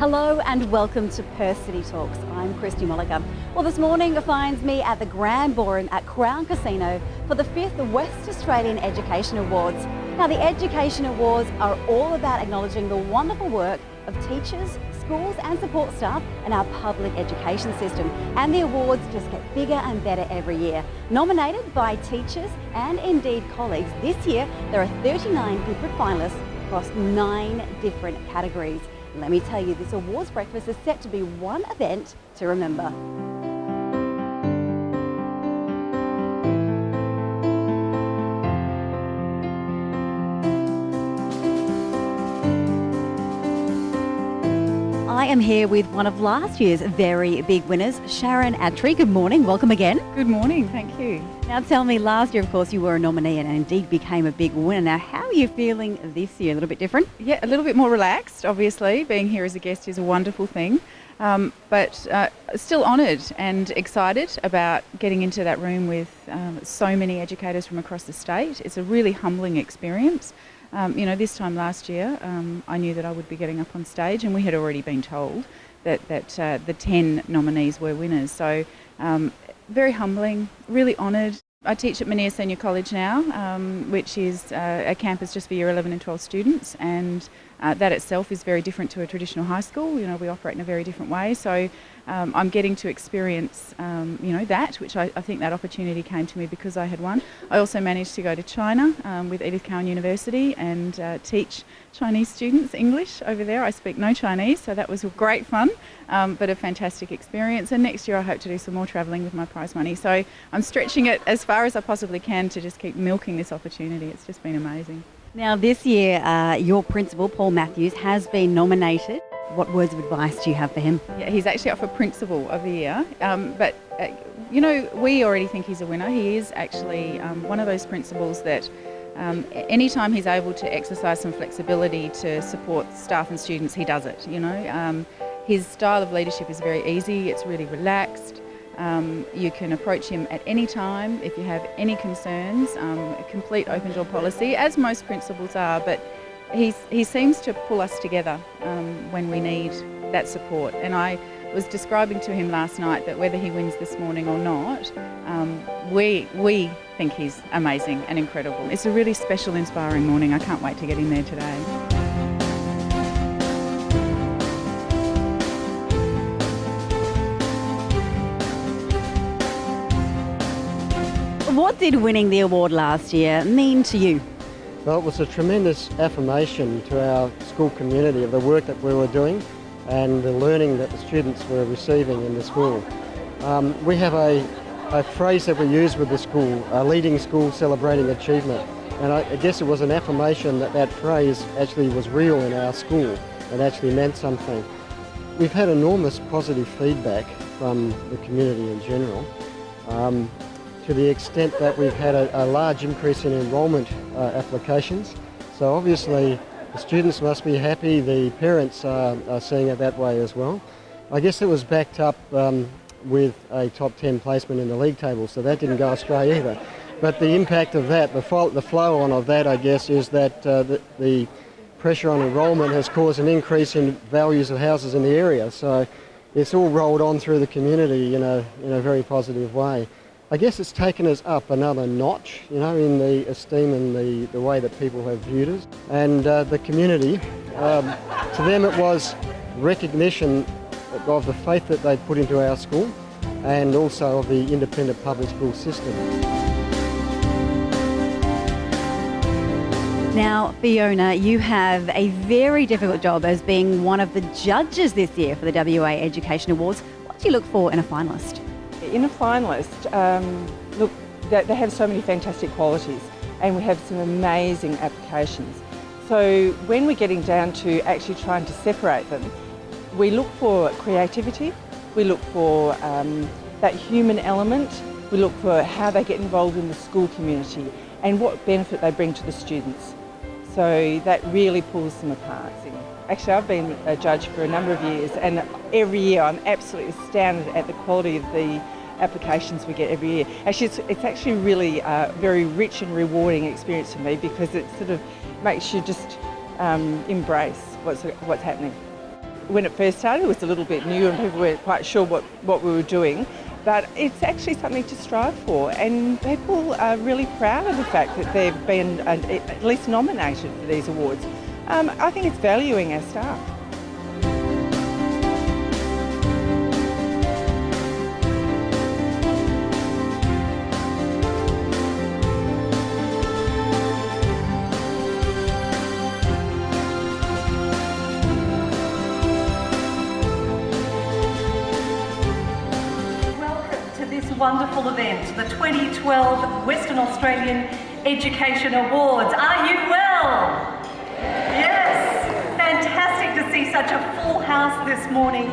Hello and welcome to Perth City Talks. I'm Christy Molliger. Well, this morning finds me at the Grand Ballroom at Crown Casino for the 5th West Australian Education Awards. Now, the Education Awards are all about acknowledging the wonderful work of teachers, schools and support staff in our public education system. And the awards just get bigger and better every year. Nominated by teachers and indeed colleagues, this year there are 39 different finalists across 9 different categories. Let me tell you, this awards breakfast is set to be one event to remember. I am here with one of last year's very big winners, Sharon Attree. Good morning, welcome again. Good morning, thank you. Now tell me, last year of course you were a nominee and indeed became a big winner. Now how are you feeling this year? A little bit different? Yeah, a little bit more relaxed, obviously. Being here as a guest is a wonderful thing, but still honoured and excited about getting into that room with so many educators from across the state. It's a really humbling experience. This time last year, I knew that I would be getting up on stage, and we had already been told that the 10 nominees were winners. So very humbling, really honoured. I teach at Mania Senior College now, which is a campus just for year 11 and 12 students, and that itself is very different to a traditional high school. You know, we operate in a very different way. So I'm getting to experience, that, which I think that opportunity came to me because I had won. I also managed to go to China with Edith Cowan University and teach Chinese students English over there. I speak no Chinese, so that was great fun, but a fantastic experience. And next year I hope to do some more travelling with my prize money. So I'm stretching it as far as I possibly can to just keep milking this opportunity. It's just been amazing. Now this year, your principal, Paul Matthews, has been nominated. What words of advice do you have for him? Yeah, he's actually up for Principal of the Year, but we already think he's a winner. He is actually one of those principals that anytime he's able to exercise some flexibility to support staff and students, he does it. His style of leadership is very easy, it's really relaxed. You can approach him at any time if you have any concerns, a complete open door policy, as most principals are, but he seems to pull us together when we need that support. And I was describing to him last night that whether he wins this morning or not, we think he's amazing and incredible. It's a really special, inspiring morning. I can't wait to get in there today. What did winning the award last year mean to you? Well, it was a tremendous affirmation to our school community of the work that we were doing and the learning that the students were receiving in the school. We have a phrase that we use with the school, a leading school celebrating achievement. And I guess it was an affirmation that phrase actually was real in our school and actually meant something. We've had enormous positive feedback from the community in general. To the extent that we've had a large increase in enrolment applications. So obviously the students must be happy, the parents are seeing it that way as well. I guess it was backed up with a top 10 placement in the league table, so that didn't go astray either. But the impact of that, the flow on of that, I guess, is that the pressure on enrolment has caused an increase in values of houses in the area. So it's all rolled on through the community in a very positive way. I guess it's taken us up another notch, in the esteem and the way that people have viewed us. And the community, to them it was recognition of the faith that they put into our school and also of the independent public school system. Now, Fiona, you have a very difficult job as being one of the judges this year for the WA Education Awards. What do you look for in a finalist? In a finalist, look, they have so many fantastic qualities and we have some amazing applications. So when we're getting down to actually trying to separate them, we look for creativity, we look for that human element, we look for how they get involved in the school community and what benefit they bring to the students. So that really pulls them apart. Actually, I've been a judge for a number of years and every year I'm absolutely astounded at the quality of the applications we get every year. Actually, it's actually really very rich and rewarding experience for me because it sort of makes you just embrace what's happening. when it first started, it was a little bit new and people weren't quite sure what we were doing. But it's actually something to strive for, and people are really proud of the fact that they've been at least nominated for these awards. I think it's valuing our staff. Wonderful event, the 2012 Western Australian Education Awards. Are you well? Yes, fantastic to see such a full house this morning.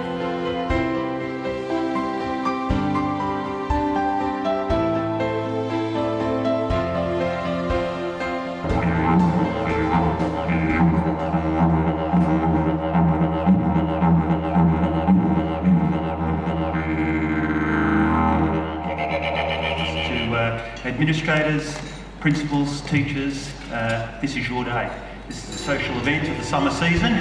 Administrators, principals, teachers, this is your day. This is a social event of the summer season.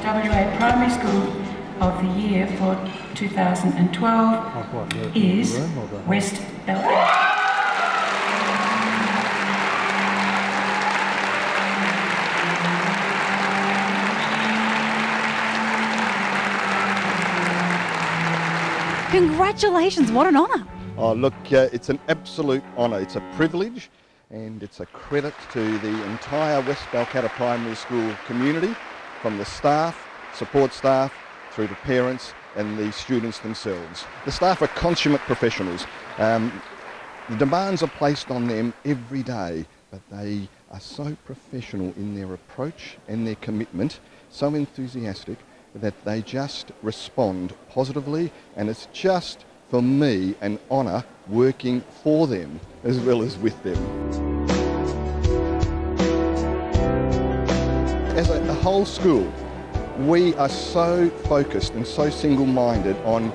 WA Primary School of the Year for 2012 is West Belfast. Congratulations, what an honour. Oh look, it's an absolute honour. It's a privilege and it's a credit to the entire West Balcatta Primary School community, from the staff, support staff, through to parents and the students themselves. The staff are consummate professionals. The demands are placed on them every day, but they are so professional in their approach and their commitment, so enthusiastic, that they just respond positively, and it's just, for me, an honour working for them as well as with them. As a whole school, we are so focused and so single-minded on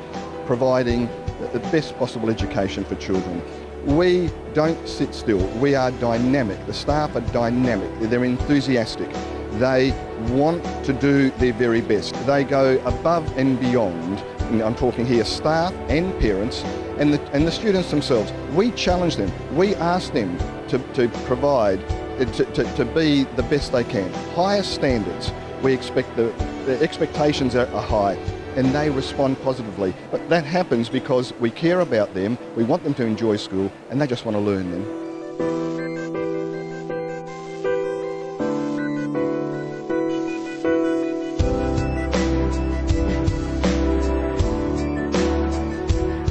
providing the best possible education for children. We don't sit still, we are dynamic. The staff are dynamic, they're enthusiastic. They want to do their very best. They go above and beyond, and I'm talking here staff and parents and the students themselves. We challenge them, we ask them to provide, to be the best they can. Higher standards, we expect the expectations are high, and they respond positively. But that happens because we care about them, we want them to enjoy school, and they just want to learn them.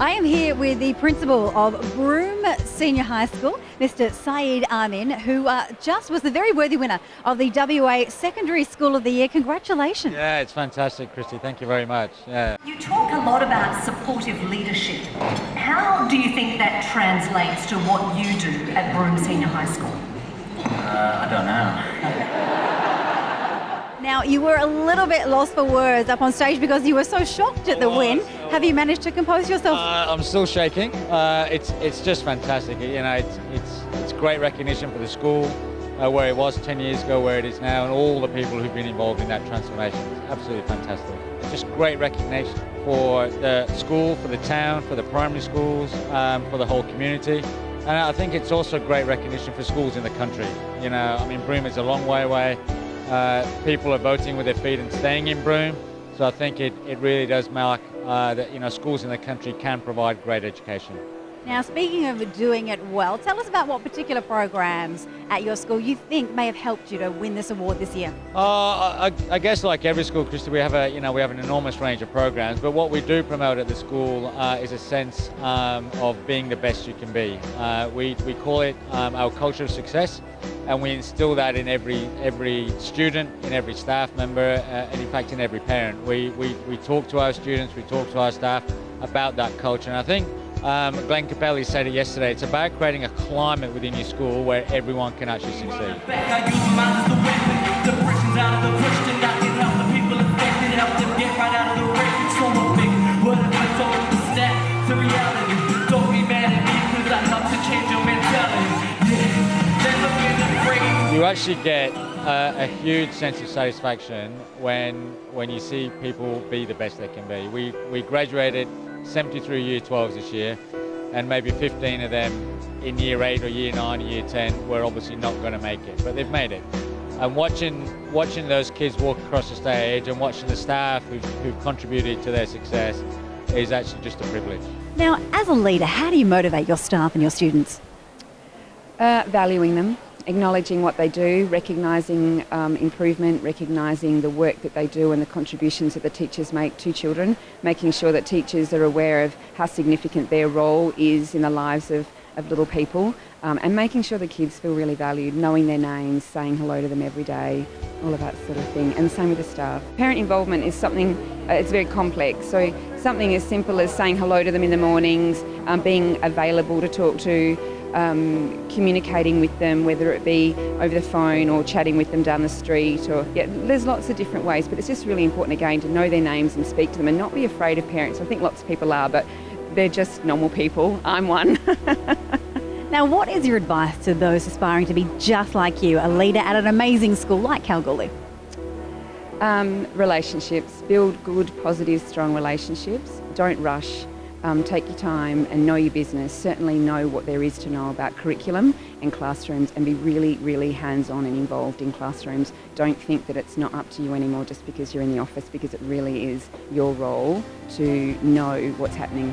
I am here with the principal of Broome Senior High School, Mr. Saeed Amin, who just was the very worthy winner of the WA Secondary School of the Year. Congratulations. Yeah, it's fantastic, Christy. Thank you very much. Yeah. You talk a lot about supportive leadership. How do you think that translates to what you do at Broome Senior High School? I don't know. Now, you were a little bit lost for words up on stage because you were so shocked at the win. Have you managed to compose yourself? I'm still shaking. It's just fantastic. You know, it's great recognition for the school, where it was 10 years ago, where it is now, and all the people who've been involved in that transformation. It's absolutely fantastic. It's just great recognition for the school, for the town, for the primary schools, for the whole community. And I think it's also great recognition for schools in the country. You know, I mean, Broome is a long way away. People are voting with their feet and staying in Broome. So I think it really does mark that, you know, schools in the country can provide great education. Now, speaking of doing it well, tell us about what particular programs at your school you think may have helped you to win this award this year. I guess like every school, Christy, we have an enormous range of programs, but what we do promote at the school is a sense of being the best you can be. We call it our culture of success, and we instill that in every student, in every staff member, and in fact in every parent. We talk to our students, we talk to our staff about that culture, and I think Glenn Capelli said it yesterday, it's about creating a climate within your school where everyone can actually succeed. actually get a huge sense of satisfaction when you see people be the best they can be. We graduated 73 Year 12s this year, and maybe 15 of them in Year 8 or Year 9 or Year 10 were obviously not going to make it, but they've made it. And watching those kids walk across the stage and watching the staff who've contributed to their success is actually just a privilege. Now, as a leader, how do you motivate your staff and your students? Valuing them, acknowledging what they do, recognising improvement, recognising the work that they do and the contributions that the teachers make to children, making sure that teachers are aware of how significant their role is in the lives of little people, and making sure the kids feel really valued, knowing their names, saying hello to them every day, all of that sort of thing. And the same with the staff. Parent involvement is something, it's very complex, so something as simple as saying hello to them in the mornings, being available to talk to, communicating with them, whether it be over the phone or chatting with them down the street, or there's lots of different ways, but it's just really important again to know their names and speak to them and not be afraid of parents. I think lots of people are, but they're just normal people. I'm one. Now, what is your advice to those aspiring to be just like you, a leader at an amazing school like Kalgoorlie? Relationships. Build good, positive, strong relationships. Don't rush. Take your time and know your business. Certainly know what there is to know about curriculum and classrooms, and be really, really hands-on and involved in classrooms. Don't think that it's not up to you anymore just because you're in the office, because it really is your role to know what's happening.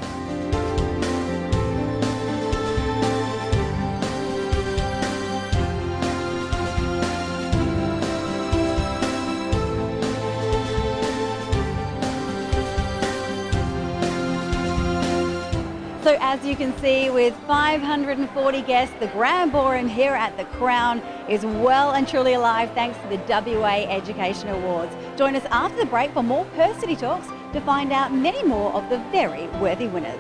So as you can see, with 540 guests, the Grand Ballroom here at the Crown is well and truly alive thanks to the WA Education Awards. Join us after the break for more Perth City Talks to find out many more of the very worthy winners.